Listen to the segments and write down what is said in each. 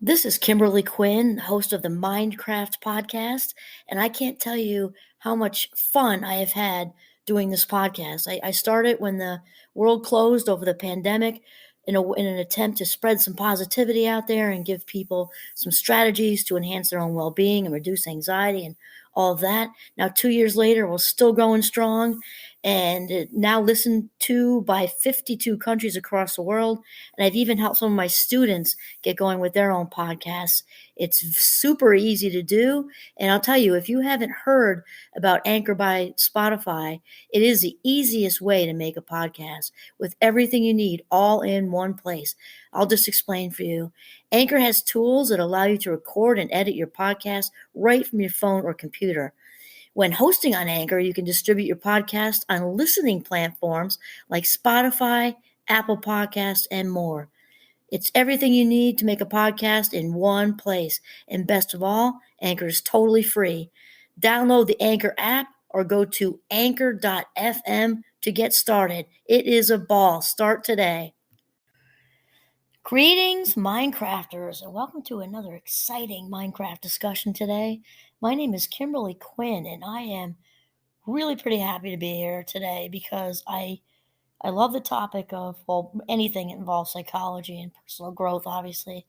This is Kimberly Quinn, host of the Mindcraft podcast, and I can't tell you how much fun I have had doing this podcast. I started when the world closed over the pandemic in an attempt to spread some positivity out there and give people some strategies to enhance their own well being and reduce anxiety and all of that. Now, 2 years later, we're still going strong and now listened to by 52 countries across the world. And I've even helped some of my students get going with their own podcasts. It's super easy to do. And I'll tell you, if you haven't heard about Anchor by Spotify, it is the easiest way to make a podcast with everything you need all in one place. I'll just explain for you. Anchor has tools that allow you to record and edit your podcast right from your phone or computer. When hosting on Anchor, you can distribute your podcast on listening platforms like Spotify, Apple Podcasts, and more. It's everything you need to make a podcast in one place. And best of all, Anchor is totally free. Download the Anchor app or go to anchor.fm to get started. It is a ball. Start today. Greetings, Minecrafters, and welcome to another exciting Minecraft discussion today. My name is Kimberly Quinn, and I am really pretty happy to be here today because I love the topic of, well, anything that involves psychology and personal growth, obviously.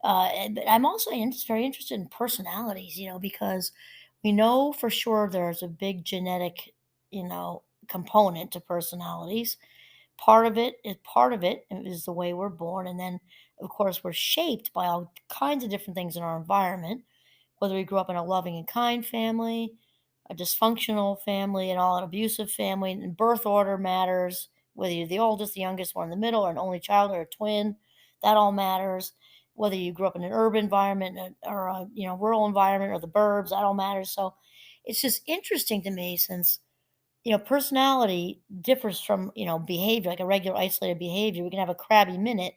But I'm also very interested in personalities, because we know for sure there's a big genetic, component to personalities. Part of it is the way we're born, and then of course we're shaped by all kinds of different things in our environment, whether we grew up in a loving and kind family, a dysfunctional family, an abusive family, and birth order matters, whether you're the oldest, the youngest, or in the middle, or an only child, or a twin, that all matters. Whether you grew up in an urban environment or a rural environment or the burbs, that all matters. So it's just interesting to me since personality differs from behavior, like a regular isolated behavior. We can have a crabby minute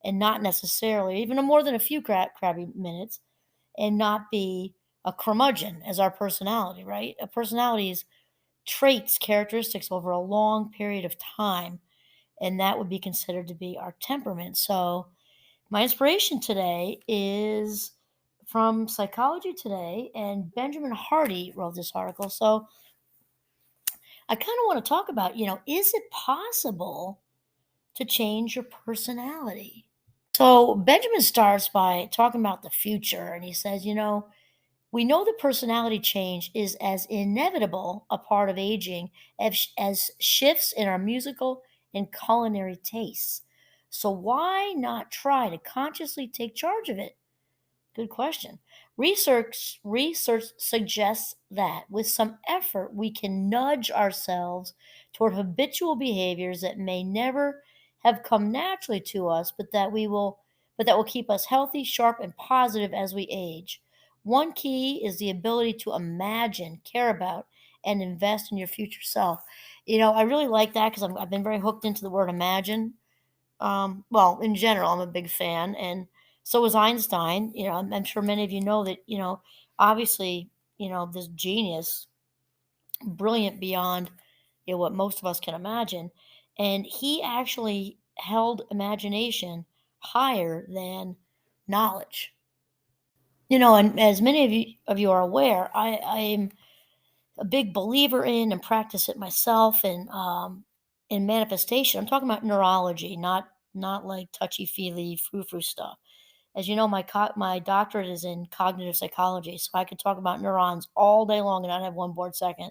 and not necessarily even more than a few crabby minutes and not be a curmudgeon as our personality, right? A personality is traits, characteristics over a long period of time, and that would be considered to be our temperament. So, my inspiration today is from Psychology Today, and Benjamin Hardy wrote this article. So, I kind of want to talk about, is it possible to change your personality? So, Benjamin starts by talking about the future, and he says, we know that personality change is as inevitable a part of aging as shifts in our musical and culinary tastes. So, why not try to consciously take charge of it? Good question. Research suggests that with some effort, we can nudge ourselves toward habitual behaviors that may never have come naturally to us, but that will keep us healthy, sharp, and positive as we age. One key is the ability to imagine, care about, and invest in your future self. I really like that because I've been very hooked into the word imagine. Well, in general, I'm a big fan, and so was Einstein. I'm sure many of you know that, obviously, this genius, brilliant beyond, what most of us can imagine. And he actually held imagination higher than knowledge. And as many of you are aware, I'm a big believer in and practice it myself and in manifestation. I'm talking about neurology, not like touchy feely frou frou stuff. As you know, my doctorate is in cognitive psychology, so I could talk about neurons all day long and not have one bored second.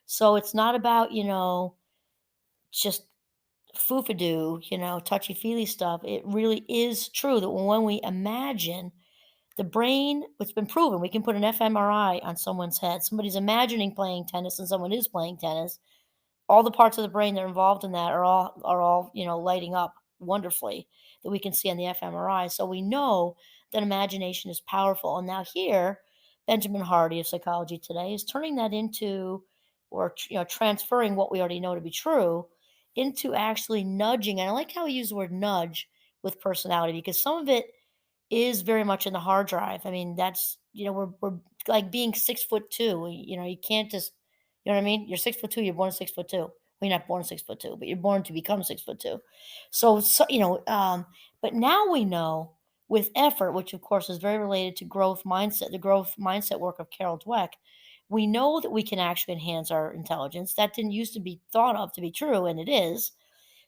So it's not about just foofadoo, touchy feely stuff. It really is true that when we imagine the brain, it's been proven, we can put an fMRI on someone's head. Somebody's imagining playing tennis and someone is playing tennis. All the parts of the brain that are involved in that are all lighting up wonderfully that we can see on the fMRI. So we know that imagination is powerful. And now here, Benjamin Hardy of Psychology Today is turning that into, or transferring what we already know to be true into actually nudging. And I like how he used the word nudge with personality because some of it is very much in the hard drive. I mean, that's, we're like being 6'2". You can't just, you know what I mean? You're 6'2", you're born 6'2". Well, you're not born 6'2", but you're born to become 6'2". So, but now we know with effort, which of course is very related to growth mindset, the growth mindset work of Carol Dweck, we know that we can actually enhance our intelligence. That didn't used to be thought of to be true, and it is.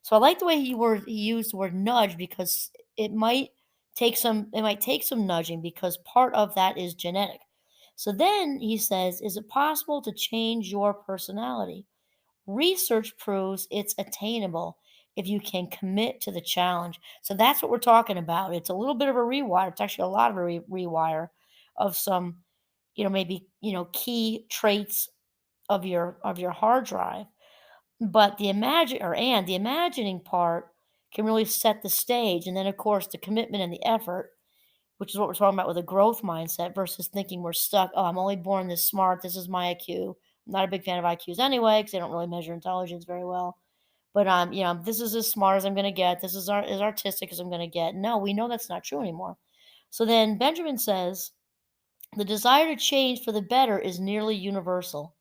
So I like the way he used the word nudge because it might take some nudging because part of that is genetic. So then he says, is it possible to change your personality? Research proves it's attainable if you can commit to the challenge. So that's what we're talking about. It's a little bit of a rewire. It's actually a lot of a rewire of some, maybe, key traits of your hard drive. But the imagining part can really set the stage. And then of course the commitment and the effort, which is what we're talking about with a growth mindset versus thinking we're stuck. Oh, I'm only born this smart. This is my IQ. I'm not a big fan of IQs anyway because they don't really measure intelligence very well. But this is as smart as I'm going to get. This is as artistic as I'm going to get. No, we know that's not true anymore. So then Benjamin says the desire to change for the better is nearly universal.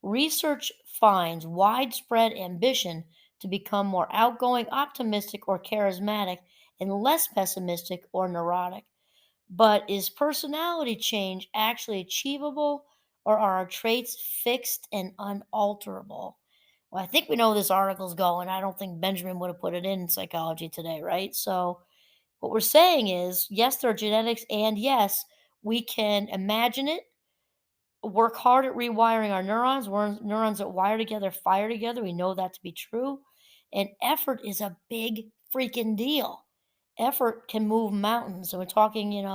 Research finds widespread ambition to become more outgoing, optimistic, or charismatic, and less pessimistic or neurotic. But is personality change actually achievable, or are our traits fixed and unalterable? Well, I think we know where this article's going. I don't think Benjamin would have put it in Psychology Today, right? So, what we're saying is yes, there are genetics, and yes, we can imagine it, work hard at rewiring our neurons. Neurons that wire together fire together. We know that to be true. And effort is a big freaking deal. Effort can move mountains. And we're talking,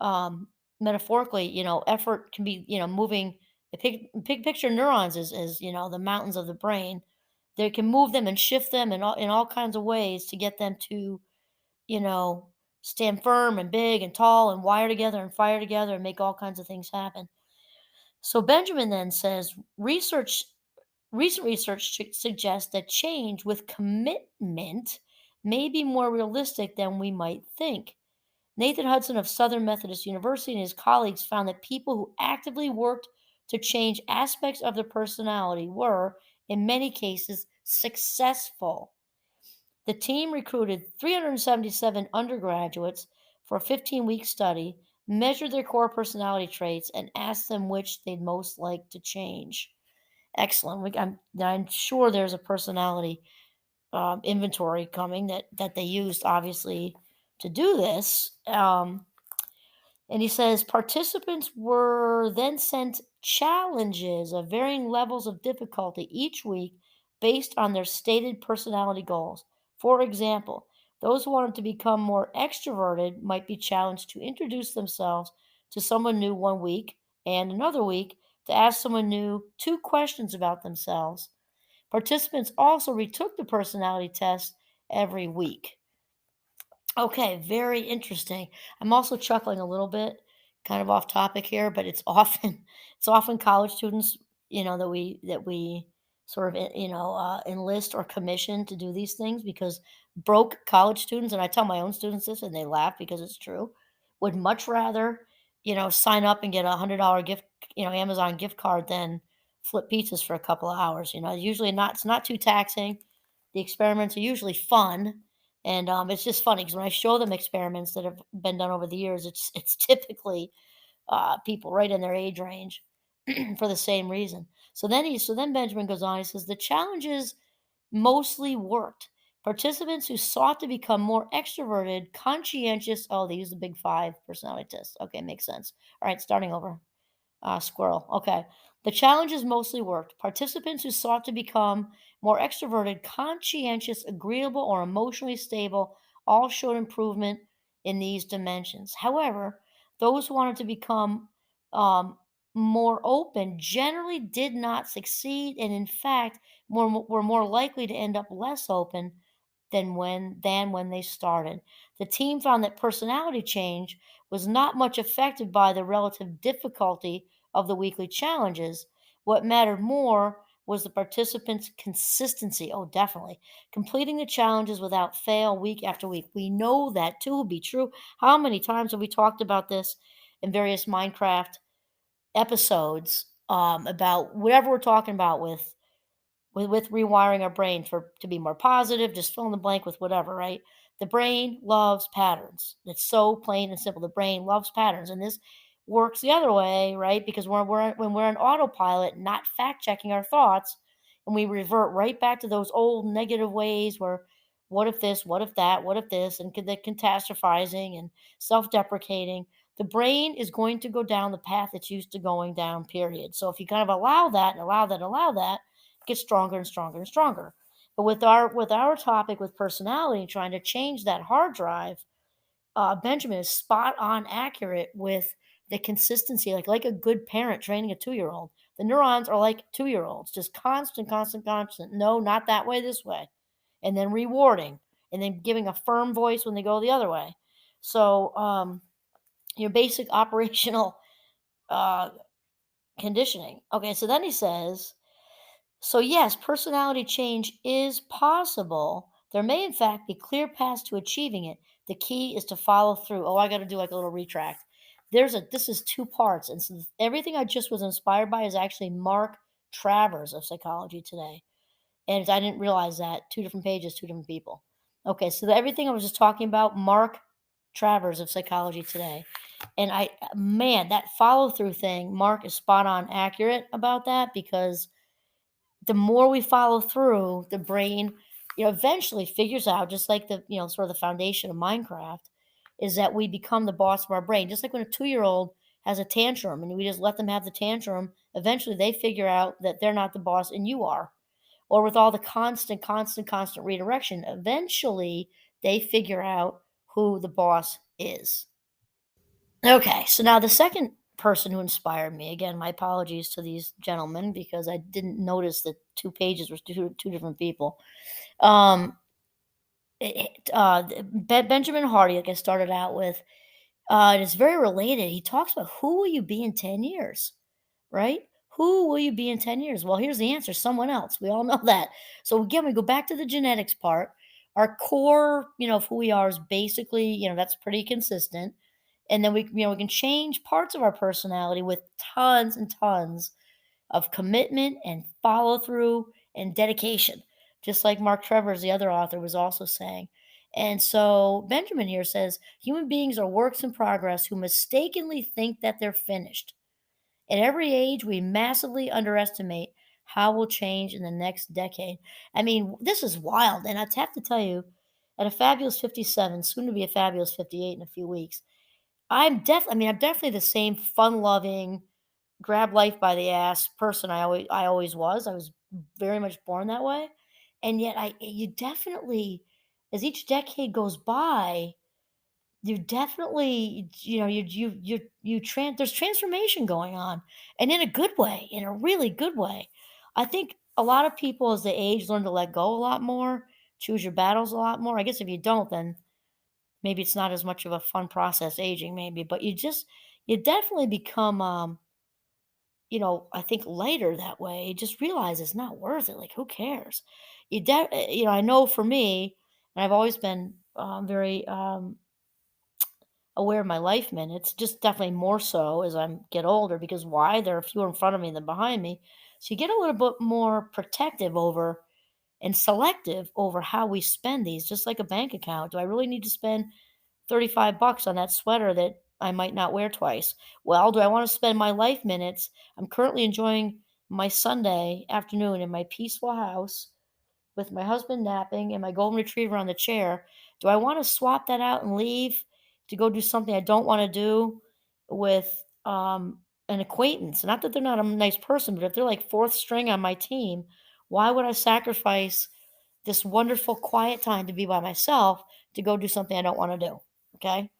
um, metaphorically, effort can be, moving the big picture neurons is, the mountains of the brain. They can move them and shift them in all kinds of ways to get them to, you know, stand firm and big and tall and wire together and fire together and make all kinds of things happen. So Benjamin then says recent research suggests that change with commitment may be more realistic than we might think. Nathan Hudson of Southern Methodist University and his colleagues found that people who actively worked to change aspects of their personality were, in many cases, successful. The team recruited 377 undergraduates for a 15-week study, measured their core personality traits, and asked them which they'd most like to change. Excellent. I'm sure there's a personality inventory coming that they used, obviously, to do this. And he says participants were then sent challenges of varying levels of difficulty each week based on their stated personality goals. For example, those who wanted to become more extroverted might be challenged to introduce themselves to someone new one week and another week to ask someone new two questions about themselves. Participants also retook the personality test every week. Okay, very interesting. I'm also chuckling a little bit, kind of off topic here, but it's often it's often college students, that we sort of enlist or commission to do these things because broke college students, and I tell my own students this, and they laugh because it's true, would much rather sign up and get $100 gift, Amazon gift card than flip pizzas for a couple of hours. Usually not it's not too taxing. The experiments are usually fun, and it's just funny because when I show them experiments that have been done over the years, it's typically people right in their age range for the same reason. So then Benjamin goes on. He says the challenges mostly worked. Participants who sought to become more extroverted, conscientious. Oh, they use the big five personality test. Okay, makes sense. All right, starting over. Squirrel. Okay. The challenges mostly worked. Participants who sought to become more extroverted, conscientious, agreeable, or emotionally stable all showed improvement in these dimensions. However, those who wanted to become um, more open generally did not succeed, and in fact, were more likely to end up less open than when they started. The team found that personality change was not much affected by the relative difficulty of the weekly challenges. What mattered more was the participants' consistency. Oh, definitely. Completing the challenges without fail week after week. We know that to be true. How many times have we talked about this in various Minecraft episodes about whatever we're talking about with rewiring our brain for to be more positive, just fill in the blank with whatever, right? The brain loves patterns. It's so plain and simple. The brain loves patterns. And this works the other way, right? Because when we're on autopilot, not fact checking our thoughts, and we revert right back to those old negative ways where what if this, what if that, what if this, and the catastrophizing and self deprecating, the brain is going to go down the path it's used to going down, period. So if you kind of allow that and allow that and allow that, it gets stronger and stronger and stronger. But with our topic with personality, trying to change that hard drive, Benjamin is spot on accurate with the consistency, like a good parent training a 2 year old. The neurons are like 2 year olds, just constant, constant, constant. No, not that way, this way. And then rewarding, and then giving a firm voice when they go the other way. So, your basic operational uh, conditioning. Okay, so then he says, so, yes, personality change is possible. There may, in fact, be clear paths to achieving it. The key is to follow through. Oh, I got to do like a little retract. This is two parts. And so everything I just was inspired by is actually Mark Travers of Psychology Today. And I didn't realize that. Two different pages, two different people. Okay, so everything I was just talking about, Mark Travers of Psychology Today. And man, that follow through thing, Mark is spot on accurate about that, because the more we follow through, the brain, eventually figures out, just like sort of the foundation of Minecraft, is that we become the boss of our brain. Just like when a 2 year old has a tantrum and we just let them have the tantrum, eventually they figure out that they're not the boss and you are. Or with all the constant, constant, constant redirection, eventually they figure out who the boss is. Okay, so now the second person who inspired me, again, my apologies to these gentlemen because I didn't notice that two pages were two different people. Um, Benjamin Hardy, like I started out with, it is very related. He talks about who will you be in 10 years, right? Who will you be in 10 years? Well, here's the answer, someone else. We all know that. So again, we go back to the genetics part. Our core, of who we are is basically, that's pretty consistent. And then we can change parts of our personality with tons and tons of commitment and follow through and dedication, just like Mark Travers, the other author, was also saying. And so Benjamin here says human beings are works in progress who mistakenly think that they're finished. At every age, we massively underestimate how we'll change in the next decade. I mean, this is wild. And I have to tell you, at a fabulous 57, soon to be a fabulous 58 in a few weeks, I'm definitely the same fun-loving, grab life by the ass person I always was. I was very much born that way. And yet you definitely, as each decade goes by, you definitely, there's transformation going on, and in a good way, in a really good way. I think a lot of people as they age learn to let go a lot more, choose your battles a lot more. I guess if you don't, then maybe it's not as much of a fun process aging, maybe, but you definitely become, I think lighter that way. You just realize it's not worth it. Like, who cares? I know for me, and I've always been very aware of my life minutes, just definitely more so as I get older, because why? There are fewer in front of me than behind me. So you get a little bit more protective over and selective over how we spend these, just like a bank account. Do I really need to spend $35 on that sweater that I might not wear twice? Well, do I want to spend my life minutes? I'm currently enjoying my Sunday afternoon in my peaceful house with my husband napping and my golden retriever on the chair. Do I want to swap that out and leave to go do something I don't want to do with an acquaintance? Not that they're not a nice person, but if they're like fourth string on my team, why would I sacrifice this wonderful quiet time to be by myself to go do something I don't want to do? Okay. A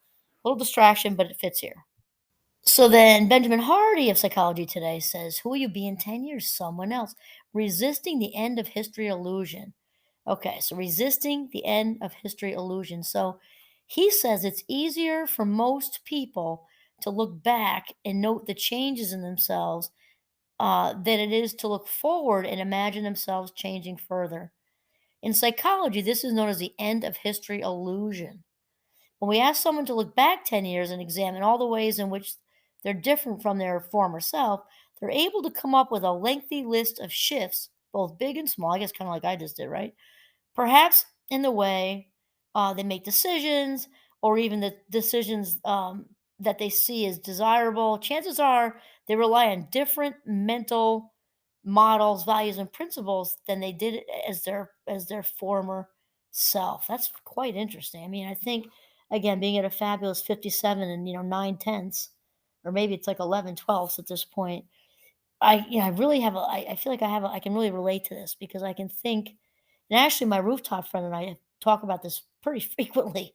little distraction, but it fits here. So then Benjamin Hardy of Psychology Today says, who will you be in 10 years? Someone else. Resisting the end of history illusion. Okay, so resisting the end of history illusion. So he says it's easier for most people to look back and note the changes in themselves than it is to look forward and imagine themselves changing further. In psychology, this is known as the end of history illusion. When we ask someone to look back 10 years and examine all the ways in which they're different from their former self, they're able to come up with a lengthy list of shifts, both big and small, I guess kind of like I just did, right? Perhaps in the way They make decisions, or even the decisions that they see as desirable. Chances are they rely on different mental models, values, and principles than they did as their former self. That's quite interesting. I mean, I think again, being at a fabulous 57 and 9/10, or maybe it's like 11/12 at this point. I really have I feel like I can really relate to this because I can think, and actually my rooftop friend and I talk about this pretty frequently.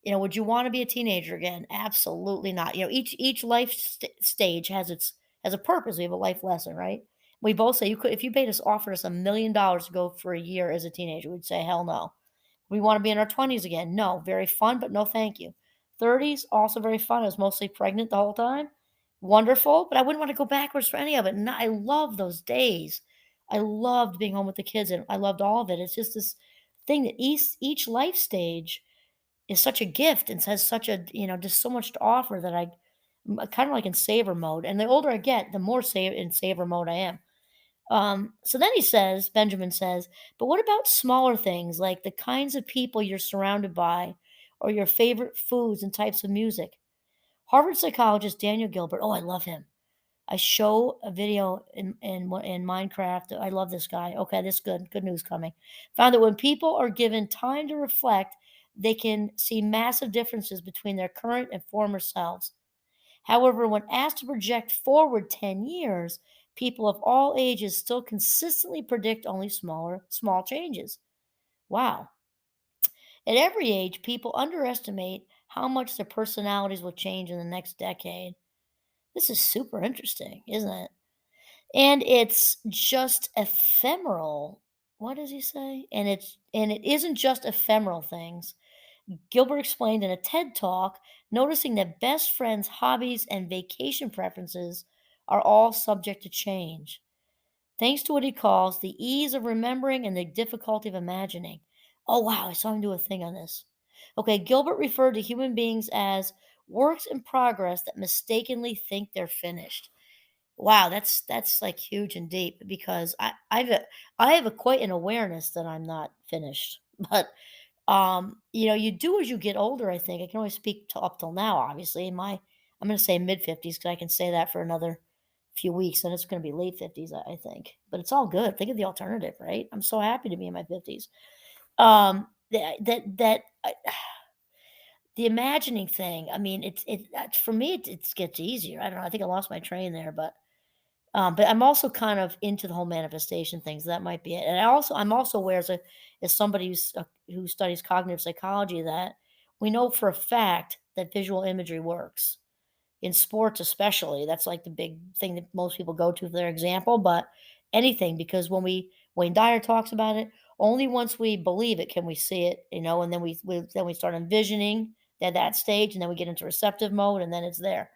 Would you want to be a teenager again? Absolutely not. Each life stage has a purpose. We have a life lesson, right? We both say, you could if you paid us offered us $1 million to go for a year as a teenager, we'd say hell no. We want to be in our 20s again. No, very fun, but no thank you. 30s, also very fun. I was mostly pregnant the whole time. Wonderful, but I wouldn't want to go backwards for any of it. And I love those days. I loved being home with the kids and I loved all of it. It's just this thing that each life stage is such a gift and has such just so much to offer that I'm kind of like in savor mode. And the older I get, the more in savor mode I am. So then Benjamin says, but what about smaller things like the kinds of people you're surrounded by or your favorite foods and types of music? Harvard psychologist Daniel Gilbert, oh, I love him. I show a video in Minecraft. I love this guy. Okay, this good. Good news coming. Found that when people are given time to reflect, they can see massive differences between their current and former selves. However, when asked to project forward 10 years, people of all ages still consistently predict only small changes. Wow. At every age, people underestimate how much their personalities will change in the next decade. This is super interesting, isn't it? And it's just ephemeral. What does he say? And it isn't just ephemeral things. Gilbert explained in a TED talk, noticing that best friends' hobbies and vacation preferences are all subject to change, thanks to what he calls the ease of remembering and the difficulty of imagining. Oh, wow, I saw him do a thing on this. Okay, Gilbert referred to human beings as works in progress that mistakenly think they're finished. Wow, that's like huge and deep because I have a quite an awareness that I'm not finished. But you do as you get older, I think. I can only speak to up till now, obviously. I'm gonna say mid-50s because I can say that for another few weeks, and it's gonna be late 50s, I think. But it's all good. Think of the alternative, right? I'm so happy to be in my 50s. The imagining thing, I mean, for me, it gets easier. I don't know. I think I lost my train there, but I'm also kind of into the whole manifestation things. That might be it. And I'm also aware as somebody who studies cognitive psychology that we know for a fact that visual imagery works in sports, especially. That's like the big thing that most people go to for their example. But anything, because Wayne Dyer talks about it. Only once we believe it can we see it, and then we start envisioning that stage, and then we get into receptive mode, and then it's there.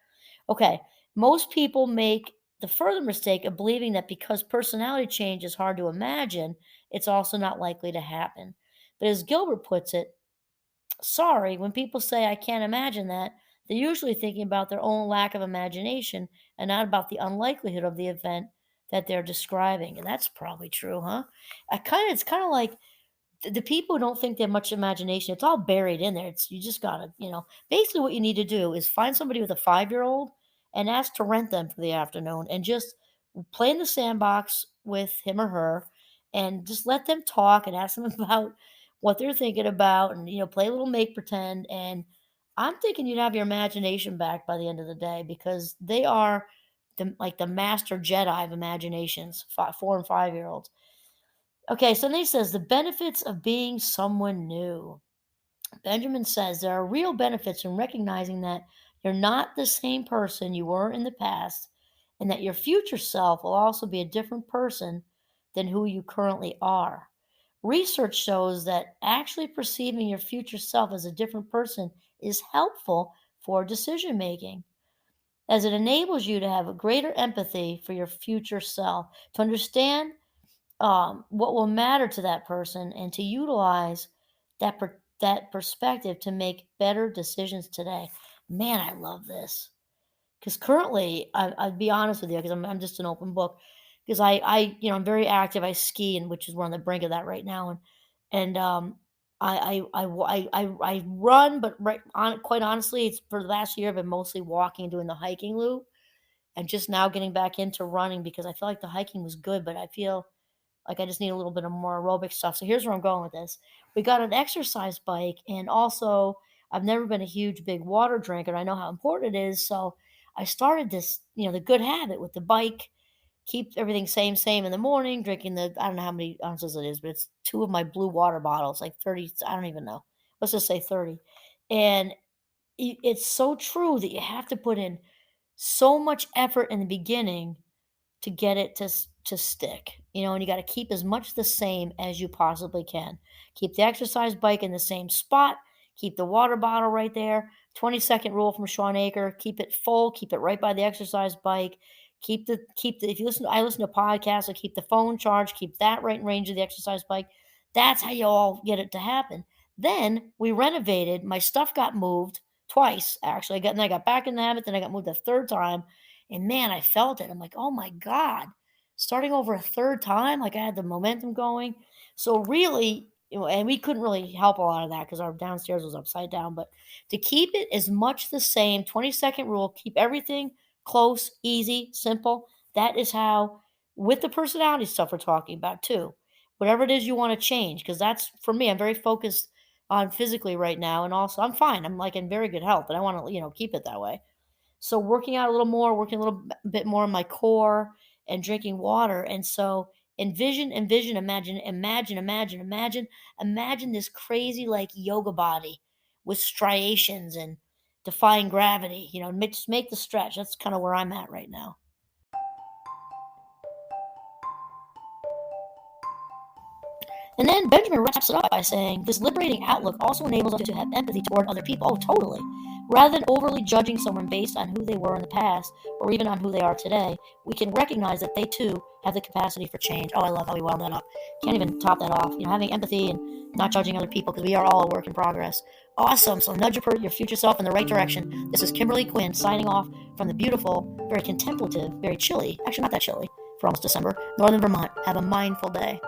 Okay, most people make the further mistake of believing that because personality change is hard to imagine, it's also not likely to happen. But as Gilbert puts it, sorry, when people say I can't imagine that, they're usually thinking about their own lack of imagination and not about the unlikelihood of the event that they're describing. And that's probably true, huh? It's kind of like the people who don't think they have much imagination, it's all buried in there. You just gotta, basically what you need to do is find somebody with a 5-year-old and ask to rent them for the afternoon and just play in the sandbox with him or her and just let them talk and ask them about what they're thinking about and play a little make pretend. And I'm thinking you'd have your imagination back by the end of the day because they are the master Jedi of imaginations, 4 and 5-year-olds. Okay, so then he says the benefits of being someone new. Benjamin says there are real benefits in recognizing that you're not the same person you were in the past, and that your future self will also be a different person than who you currently are. Research shows that actually perceiving your future self as a different person is helpful for decision making, as it enables you to have a greater empathy for your future self, to understand what will matter to that person and to utilize that perspective to make better decisions today. Man, I love this because currently, I'd be honest with you because I'm just an open book because I'm very active. I ski, and which is we're on the brink of that right now, and I run, but quite honestly, it's for the last year I've been mostly walking and doing the hiking loop, and just now getting back into running because I feel like the hiking was good, but I feel like I just need a little bit of more aerobic stuff. So here's where I'm going with this. We got an exercise bike, and also I've never been a huge big water drinker. And I know how important it is, so I started this, the good habit with the bike. Keep everything same in the morning. Drinking I don't know how many ounces it is, but it's two of my blue water bottles, like 30. I don't even know. Let's just say 30. And it's so true that you have to put in so much effort in the beginning to get it to stick, and you got to keep as much the same as you possibly can. Keep the exercise bike in the same spot, keep the water bottle right there. 20-second rule from Sean Aker: keep it full, keep it right by the exercise bike. Keep the if you listen I listen to podcasts, so keep the phone charged, keep that right in range of the exercise bike. That's how you all get it to happen. Then we renovated. My stuff got moved twice, actually. I got back in the habit, then I got moved a third time. And man, I felt it. I'm like, oh my God, starting over a third time, like I had the momentum going. So really, and we couldn't really help a lot of that because our downstairs was upside down. But to keep it as much the same, 20-second rule, keep everything close, easy, simple. That is how, with the personality stuff we're talking about too, whatever it is you want to change, because that's for me, I'm very focused on physically right now. And also, I'm fine. I'm like in very good health, and I want to, keep it that way. So working out a little more, working a little bit more on my core and drinking water. And so envision, imagine this crazy like yoga body with striations and defying gravity, just make the stretch. That's kind of where I'm at right now. And then Benjamin wraps it up by saying, this liberating outlook also enables us to have empathy toward other people. Oh, totally. Rather than overly judging someone based on who they were in the past or even on who they are today, we can recognize that they too have the capacity for change. Oh, I love how we wound that up. Can't even top that off. Having empathy and not judging other people, because we are all a work in progress. Awesome. So nudge your future self in the right direction. This is Kimberly Quinn signing off from the beautiful, very contemplative, very chilly, actually not that chilly for almost December, Northern Vermont. Have a mindful day.